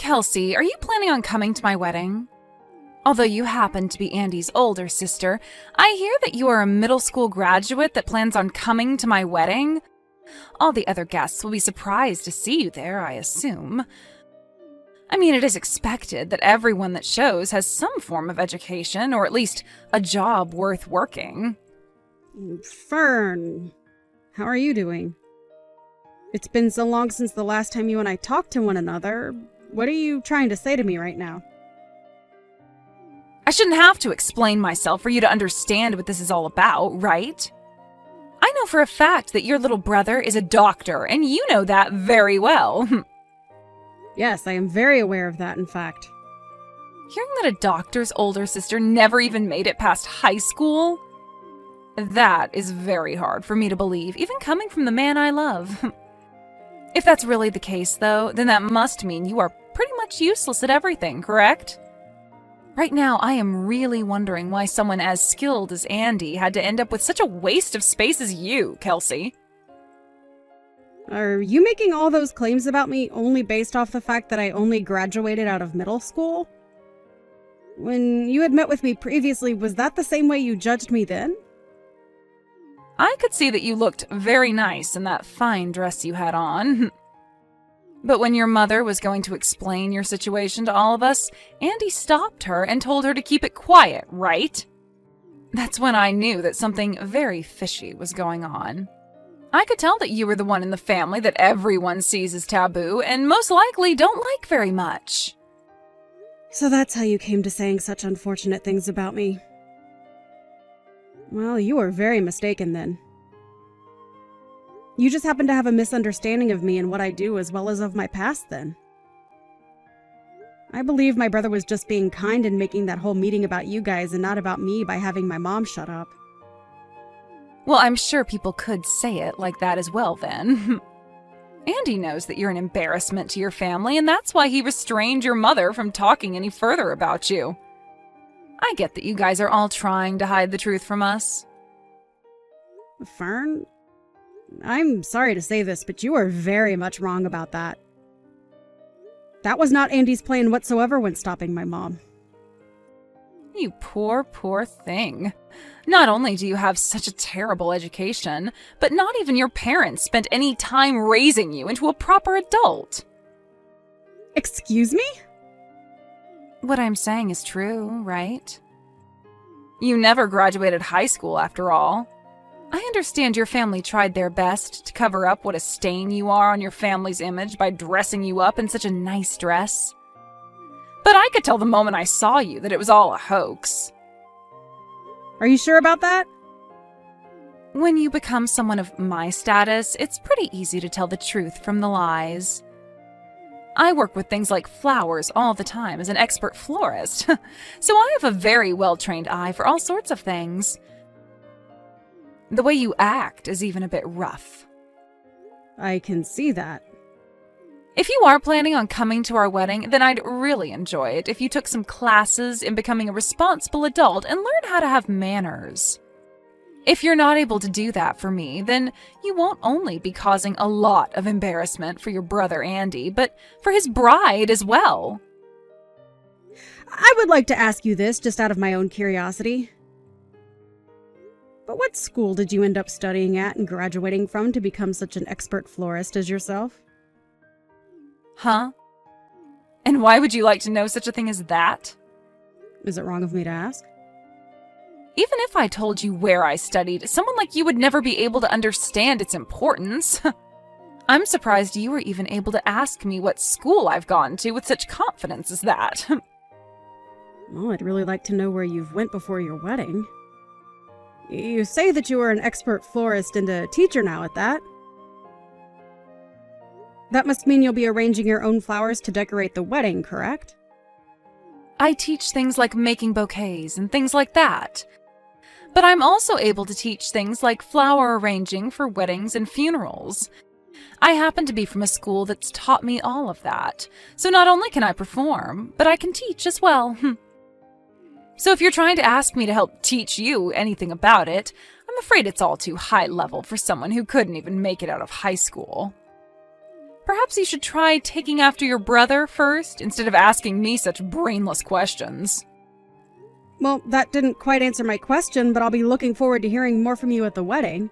Kelsey, are you planning on coming to my wedding? Although you happen to be Andy's older sister, I hear that you are a middle school graduate that plans on coming to my wedding. All the other guests will be surprised to see you there, I assume. I mean, it is expected that everyone that shows has some form of education, or at least a job worth working. Fern, how are you doing? It's been so long since the last time you and I talked to one another. What are you trying to say to me right now? I shouldn't have to explain myself for you to understand what this is all about, right? I know for a fact that your little brother is a doctor, and you know that very well. Yes, I am very aware of that, in fact. Hearing that a doctor's older sister never even made it past high school? That is very hard for me to believe, even coming from the man I love. If that's really the case, though, then that must mean you are pretty much useless at everything, correct? Right now, I am really wondering why someone as skilled as Andy had to end up with such a waste of space as you, Kelsey. Are you making all those claims about me only based off the fact that I only graduated out of middle school? When you had met with me previously, was that the same way you judged me then? I could see that you looked very nice in that fine dress you had on. But when your mother was going to explain your situation to all of us, Andy stopped her and told her to keep it quiet, right? That's when I knew that something very fishy was going on. I could tell that you were the one in the family that everyone sees as taboo and most likely don't like very much. So that's how you came to saying such unfortunate things about me. Well, you were very mistaken then. You just happen to have a misunderstanding of me and what I do as well as of my past then. I believe my brother was just being kind and making that whole meeting about you guys and not about me by having my mom shut up. Well, I'm sure people could say it like that as well then. Andy knows that you're an embarrassment to your family, and that's why he restrained your mother from talking any further about you. I get that you guys are all trying to hide the truth from us. Fern, I'm sorry to say this, but you are very much wrong about that. That was not Andy's plan whatsoever when stopping my mom. You poor, poor thing. Not only do you have such a terrible education, but not even your parents spent any time raising you into a proper adult. Excuse me? What I'm saying is true, right? You never graduated high school after all. I understand your family tried their best to cover up what a stain you are on your family's image by dressing you up in such a nice dress. But I could tell the moment I saw you that it was all a hoax. Are you sure about that? When you become someone of my status, it's pretty easy to tell the truth from the lies. I work with things like flowers all the time as an expert florist, so I have a very well-trained eye for all sorts of things. The way you act is even a bit rough. I can see that. If you are planning on coming to our wedding, then I'd really enjoy it if you took some classes in becoming a responsible adult and learn how to have manners. If you're not able to do that for me, then you won't only be causing a lot of embarrassment for your brother Andy, but for his bride as well. I would like to ask you this just out of my own curiosity. But what school did you end up studying at and graduating from to become such an expert florist as yourself? Huh? And why would you like to know such a thing as that? Is it wrong of me to ask? Even if I told you where I studied, someone like you would never be able to understand its importance. I'm surprised you were even able to ask me what school I've gone to with such confidence as that. Well, I'd really like to know where you've went before your wedding. You say that you are an expert florist and a teacher now at that. That must mean you'll be arranging your own flowers to decorate the wedding, correct? I teach things like making bouquets and things like that. But I'm also able to teach things like flower arranging for weddings and funerals. I happen to be from a school that's taught me all of that, so not only can I perform, but I can teach as well. So if you're trying to ask me to help teach you anything about it, I'm afraid it's all too high level for someone who couldn't even make it out of high school. Perhaps you should try taking after your brother first, instead of asking me such brainless questions. Well, that didn't quite answer my question, but I'll be looking forward to hearing more from you at the wedding.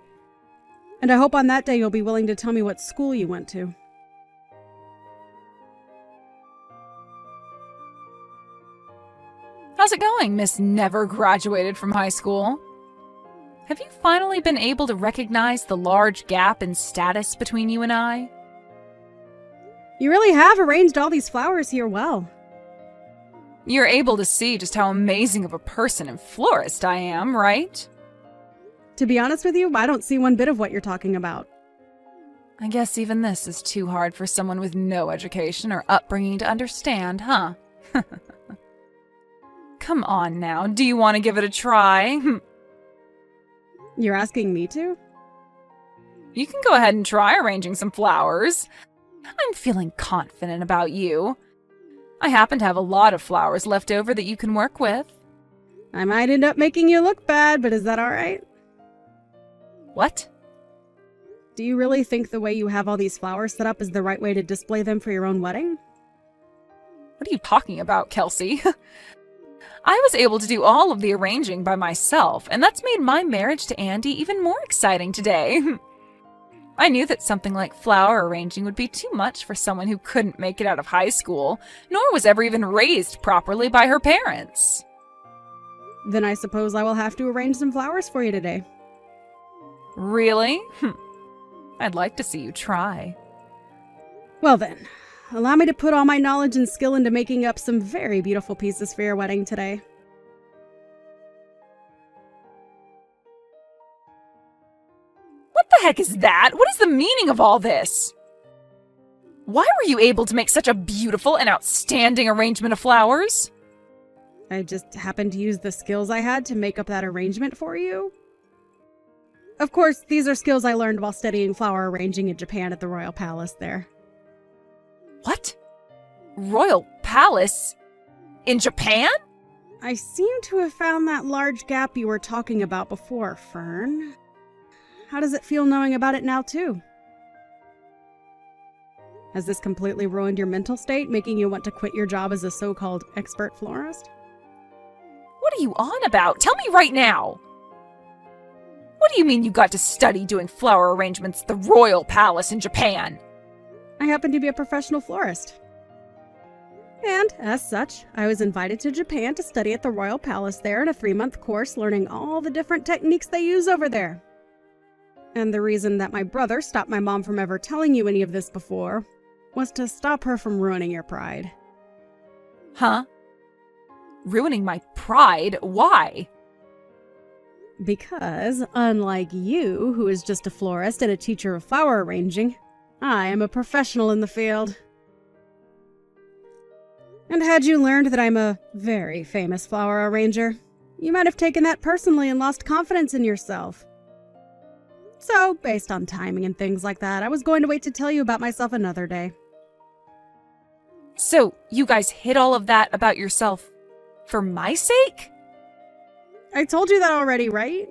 And I hope on that day you'll be willing to tell me what school you went to. How's it going, Miss Never Graduated from High School? Have you finally been able to recognize the large gap in status between you and I? You really have arranged all these flowers here well. You're able to see just how amazing of a person and florist I am, right? To be honest with you, I don't see one bit of what you're talking about. I guess even this is too hard for someone with no education or upbringing to understand, huh? Come on now, do you want to give it a try? You're asking me to? You can go ahead and try arranging some flowers. I'm feeling confident about you. I happen to have a lot of flowers left over that you can work with. I might end up making you look bad, but is that alright? What? Do you really think the way you have all these flowers set up is the right way to display them for your own wedding? What are you talking about, Kelsey? I was able to do all of the arranging by myself, and that's made my marriage to Andy even more exciting today. I knew that something like flower arranging would be too much for someone who couldn't make it out of high school, nor was ever even raised properly by her parents. Then I suppose I will have to arrange some flowers for you today. Really? I'd like to see you try. Well then, allow me to put all my knowledge and skill into making up some very beautiful pieces for your wedding today. What the heck is that? What is the meaning of all this? Why were you able to make such a beautiful and outstanding arrangement of flowers? I just happened to use the skills I had to make up that arrangement for you. Of course, these are skills I learned while studying flower arranging in Japan at the Royal Palace there. What? Royal Palace? In Japan? I seem to have found that large gap you were talking about before, Fern. How does it feel knowing about it now, too? Has this completely ruined your mental state, making you want to quit your job as a so-called expert florist? What are you on about? Tell me right now! What do you mean you got to study doing flower arrangements at the Royal Palace in Japan? I happen to be a professional florist. And, as such, I was invited to Japan to study at the Royal Palace there in a 3-month course learning all the different techniques they use over there. And the reason that my brother stopped my mom from ever telling you any of this before was to stop her from ruining your pride. Huh? Ruining my pride? Why? Because, unlike you, who is just a florist and a teacher of flower arranging, I am a professional in the field. And had you learned that I'm a very famous flower arranger, you might have taken that personally and lost confidence in yourself. So, based on timing and things like that, I was going to wait to tell you about myself another day. So, you guys hid all of that about yourself for my sake? I told you that already, right?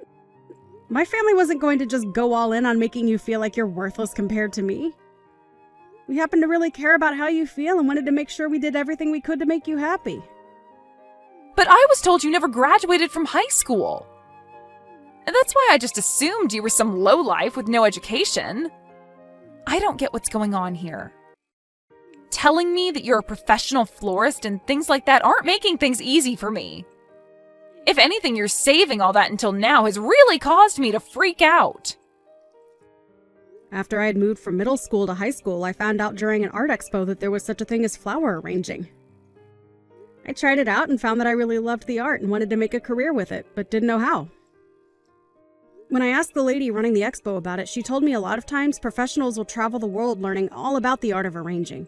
My family wasn't going to just go all in on making you feel like you're worthless compared to me. We happened to really care about how you feel and wanted to make sure we did everything we could to make you happy. But I was told you never graduated from high school. And that's why I just assumed you were some lowlife with no education. I don't get what's going on here. Telling me that you're a professional florist and things like that aren't making things easy for me. If anything, your saving all that until now has really caused me to freak out. After I had moved from middle school to high school, I found out during an art expo that there was such a thing as flower arranging. I tried it out and found that I really loved the art and wanted to make a career with it, but didn't know how. When I asked the lady running the expo about it, she told me a lot of times professionals will travel the world learning all about the art of arranging.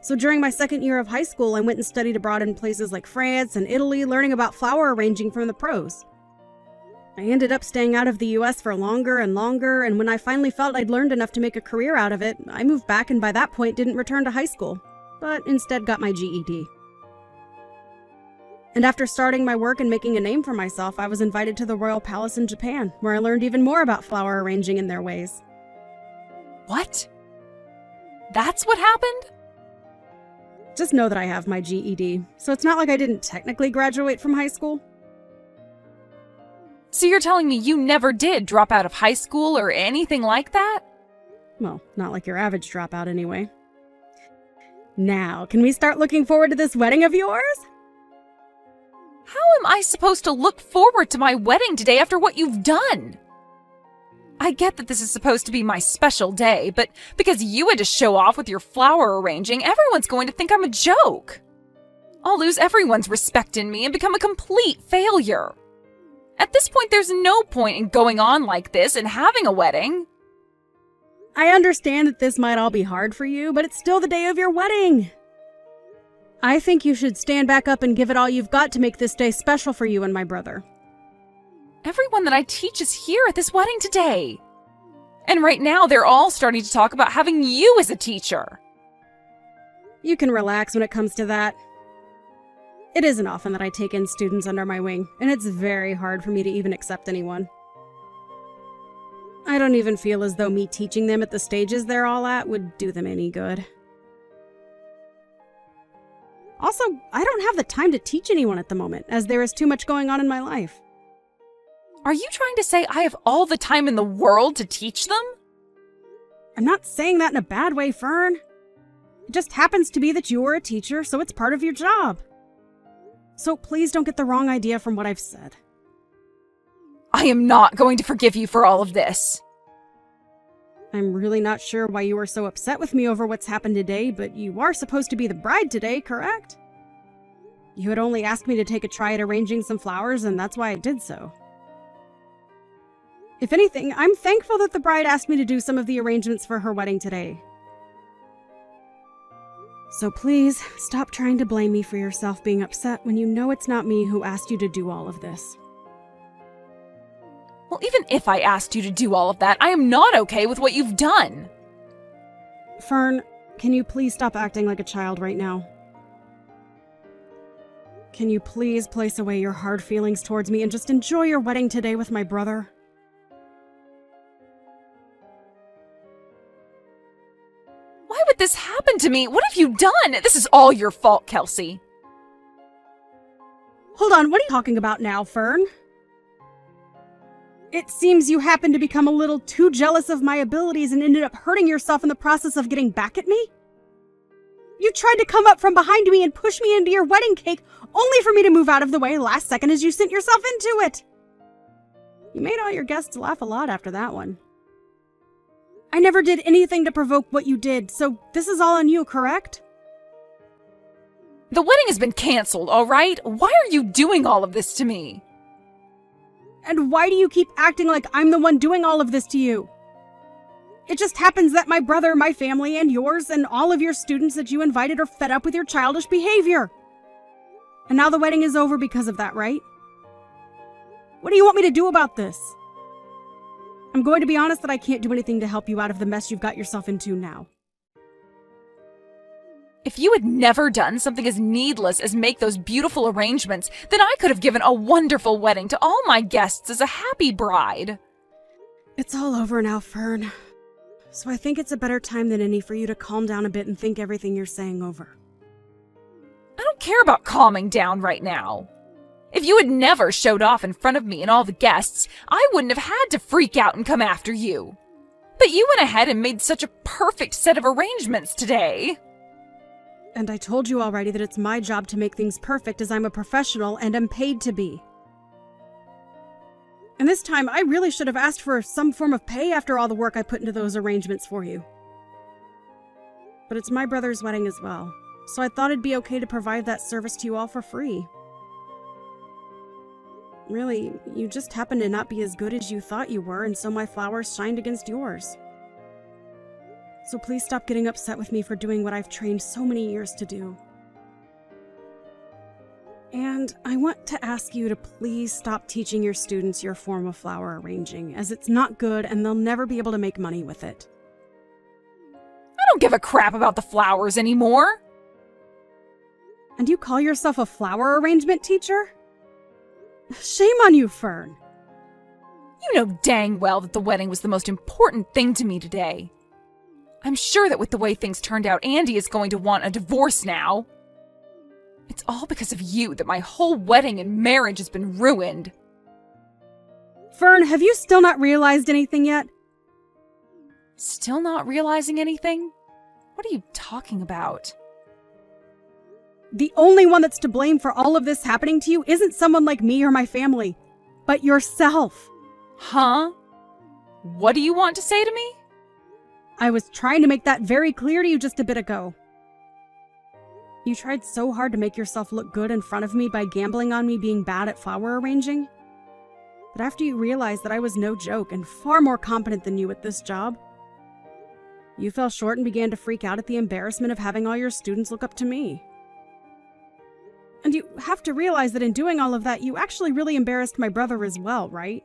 So during my second year of high school, I went and studied abroad in places like France and Italy, learning about flower arranging from the pros. I ended up staying out of the US for longer and longer, and when I finally felt I'd learned enough to make a career out of it, I moved back and by that point didn't return to high school, but instead got my GED. And after starting my work and making a name for myself, I was invited to the Royal Palace in Japan, where I learned even more about flower arranging and their ways. What? That's what happened? Just know that I have my GED, so it's not like I didn't technically graduate from high school. So you're telling me you never did drop out of high school or anything like that? Well, not like your average dropout anyway. Now, can we start looking forward to this wedding of yours? How am I supposed to look forward to my wedding today after what you've done? I get that this is supposed to be my special day, but because you had to show off with your flower arranging, everyone's going to think I'm a joke. I'll lose everyone's respect in me and become a complete failure. At this point, there's no point in going on like this and having a wedding. I understand that this might all be hard for you, but it's still the day of your wedding. I think you should stand back up and give it all you've got to make this day special for you and my brother. Everyone that I teach is here at this wedding today. And right now, they're all starting to talk about having you as a teacher. You can relax when it comes to that. It isn't often that I take in students under my wing, and it's very hard for me to even accept anyone. I don't even feel as though me teaching them at the stages they're all at would do them any good. Also, I don't have the time to teach anyone at the moment, as there is too much going on in my life. Are you trying to say I have all the time in the world to teach them? I'm not saying that in a bad way, Fern. It just happens to be that you are a teacher, so it's part of your job. So please don't get the wrong idea from what I've said. I am not going to forgive you for all of this. I'm really not sure why you were so upset with me over what's happened today, but you are supposed to be the bride today, correct? You had only asked me to take a try at arranging some flowers, and that's why I did so. If anything, I'm thankful that the bride asked me to do some of the arrangements for her wedding today. So please, stop trying to blame me for yourself being upset when you know it's not me who asked you to do all of this. Well, even if I asked you to do all of that, I am not okay with what you've done. Fern, can you please stop acting like a child right now? Can you please place away your hard feelings towards me and just enjoy your wedding today with my brother? Why would this happen to me? What have you done? This is all your fault, Kelsey. Hold on, what are you talking about now, Fern? It seems you happened to become a little too jealous of my abilities and ended up hurting yourself in the process of getting back at me? You tried to come up from behind me and push me into your wedding cake, only for me to move out of the way last second as you sent yourself into it. You made all your guests laugh a lot after that one. I never did anything to provoke what you did, so this is all on you, correct? The wedding has been canceled, all right? Why are you doing all of this to me? And why do you keep acting like I'm the one doing all of this to you? It just happens that my brother, my family, and yours, and all of your students that you invited are fed up with your childish behavior. And now the wedding is over because of that, right? What do you want me to do about this? I'm going to be honest that I can't do anything to help you out of the mess you've got yourself into now. If you had never done something as needless as make those beautiful arrangements, then I could have given a wonderful wedding to all my guests as a happy bride. It's all over now, Fern. So I think it's a better time than any for you to calm down a bit and think everything you're saying over. I don't care about calming down right now. If you had never showed off in front of me and all the guests, I wouldn't have had to freak out and come after you. But you went ahead and made such a perfect set of arrangements today. And I told you already that it's my job to make things perfect as I'm a professional and am paid to be. And this time, I really should have asked for some form of pay after all the work I put into those arrangements for you. But it's my brother's wedding as well, so I thought it'd be okay to provide that service to you all for free. Really, you just happened to not be as good as you thought you were, and so my flowers shined against yours. So please stop getting upset with me for doing what I've trained so many years to do. And I want to ask you to please stop teaching your students your form of flower arranging, as it's not good and they'll never be able to make money with it. I don't give a crap about the flowers anymore. And you call yourself a flower arrangement teacher? Shame on you, Fern. You know dang well that the wedding was the most important thing to me today. I'm sure that with the way things turned out, Andy is going to want a divorce now. It's all because of you that my whole wedding and marriage has been ruined. Fern, have you still not realized anything yet? Still not realizing anything? What are you talking about? The only one that's to blame for all of this happening to you isn't someone like me or my family, but yourself. Huh? What do you want to say to me? I was trying to make that very clear to you just a bit ago. You tried so hard to make yourself look good in front of me by gambling on me being bad at flower arranging. But after you realized that I was no joke and far more competent than you at this job, you fell short and began to freak out at the embarrassment of having all your students look up to me. And you have to realize that in doing all of that, you actually really embarrassed my brother as well, right?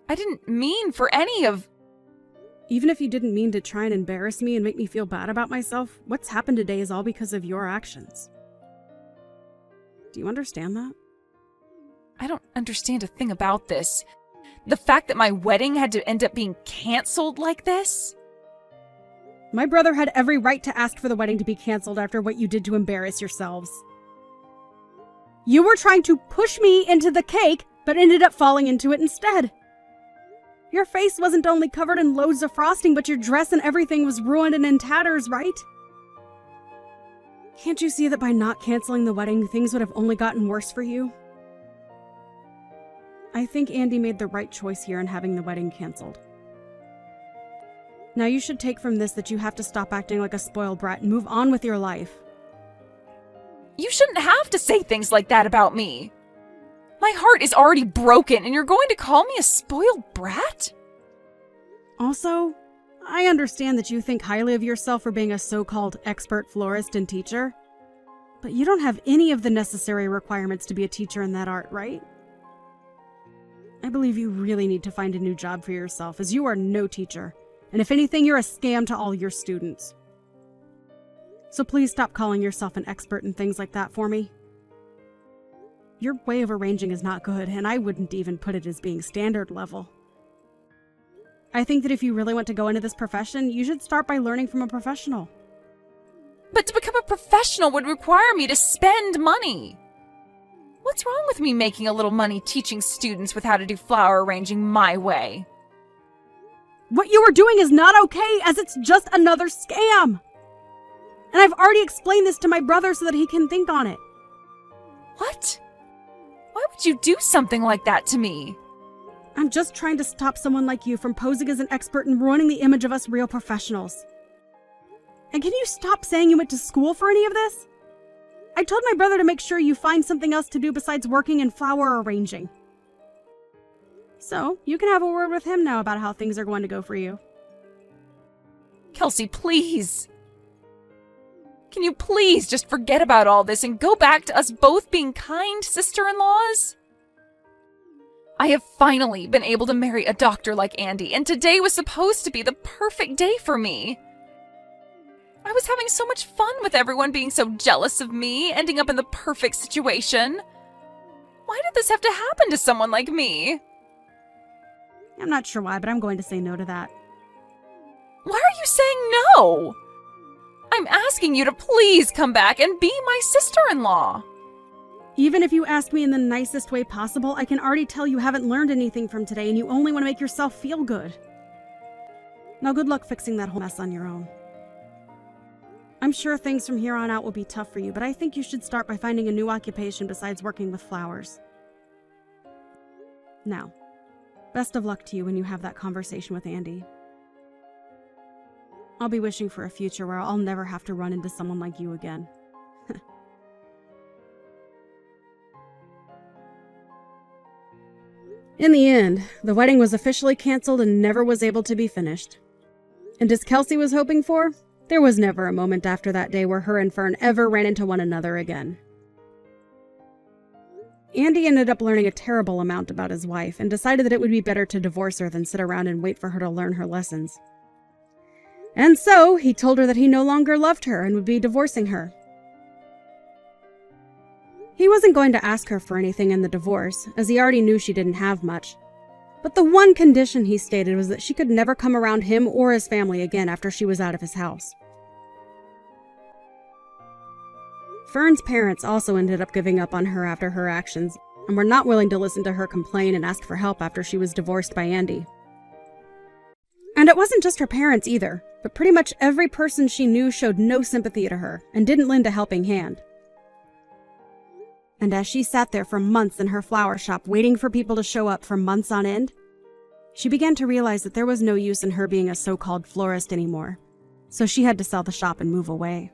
I didn't mean for any of... Even if you didn't mean to try and embarrass me and make me feel bad about myself, what's happened today is all because of your actions. Do you understand that? I don't understand a thing about this. The fact that my wedding had to end up being canceled like this? My brother had every right to ask for the wedding to be canceled after what you did to embarrass yourselves. You were trying to push me into the cake, but ended up falling into it instead. Your face wasn't only covered in loads of frosting, but your dress and everything was ruined and in tatters, right? Can't you see that by not canceling the wedding, things would have only gotten worse for you? I think Andy made the right choice here in having the wedding canceled. Now you should take from this that you have to stop acting like a spoiled brat and move on with your life. You shouldn't have to say things like that about me. My heart is already broken, and you're going to call me a spoiled brat? Also, I understand that you think highly of yourself for being a so-called expert florist and teacher, but you don't have any of the necessary requirements to be a teacher in that art, right? I believe you really need to find a new job for yourself, as you are no teacher, and if anything, you're a scam to all your students. So please stop calling yourself an expert in things like that for me. Your way of arranging is not good, and I wouldn't even put it as being standard level. I think that if you really want to go into this profession, you should start by learning from a professional. But to become a professional would require me to spend money. What's wrong with me making a little money teaching students with how to do flower arranging my way? What you are doing is not okay, as it's just another scam! And I've already explained this to my brother so that he can think on it. What? Why would you do something like that to me? I'm just trying to stop someone like you from posing as an expert and ruining the image of us real professionals. And can you stop saying you went to school for any of this? I told my brother to make sure you find something else to do besides working in flower arranging. So, you can have a word with him now about how things are going to go for you. Kelsey, please. Can you please just forget about all this and go back to us both being kind sister-in-laws? I have finally been able to marry a doctor like Andy, and today was supposed to be the perfect day for me. I was having so much fun with everyone being so jealous of me, ending up in the perfect situation. Why did this have to happen to someone like me? I'm not sure why, but I'm going to say no to that. Why are you saying no? I'm asking you to please come back and be my sister-in-law. Even if you ask me in the nicest way possible, I can already tell you haven't learned anything from today and you only want to make yourself feel good. Now good luck fixing that whole mess on your own. I'm sure things from here on out will be tough for you, but I think you should start by finding a new occupation besides working with flowers. Now, best of luck to you when you have that conversation with Andy. I'll be wishing for a future where I'll never have to run into someone like you again. In the end, the wedding was officially canceled and never was able to be finished. And as Kelsey was hoping for, there was never a moment after that day where her and Fern ever ran into one another again. Andy ended up learning a terrible amount about his wife and decided that it would be better to divorce her than sit around and wait for her to learn her lessons. And so, he told her that he no longer loved her and would be divorcing her. He wasn't going to ask her for anything in the divorce, as he already knew she didn't have much. But the one condition he stated was that she could never come around him or his family again after she was out of his house. Fern's parents also ended up giving up on her after her actions, and were not willing to listen to her complain and ask for help after she was divorced by Andy. And it wasn't just her parents either, but pretty much every person she knew showed no sympathy to her and didn't lend a helping hand. And as she sat there for months in her flower shop waiting for people to show up for months on end, she began to realize that there was no use in her being a so-called florist anymore, so she had to sell the shop and move away.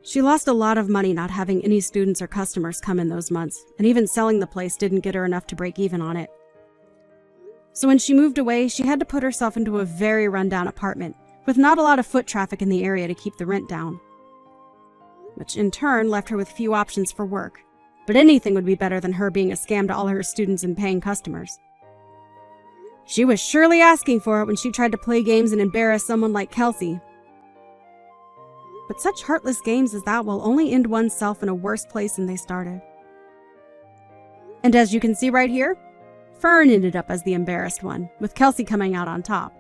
She lost a lot of money not having any students or customers come in those months, and even selling the place didn't get her enough to break even on it. So when she moved away, she had to put herself into a very rundown apartment, with not a lot of foot traffic in the area to keep the rent down. Which in turn left her with few options for work, but anything would be better than her being a scam to all her students and paying customers. She was surely asking for it when she tried to play games and embarrass someone like Kelsey. But such heartless games as that will only end oneself in a worse place than they started. And as you can see right here, Fern ended up as the embarrassed one, with Kelsey coming out on top.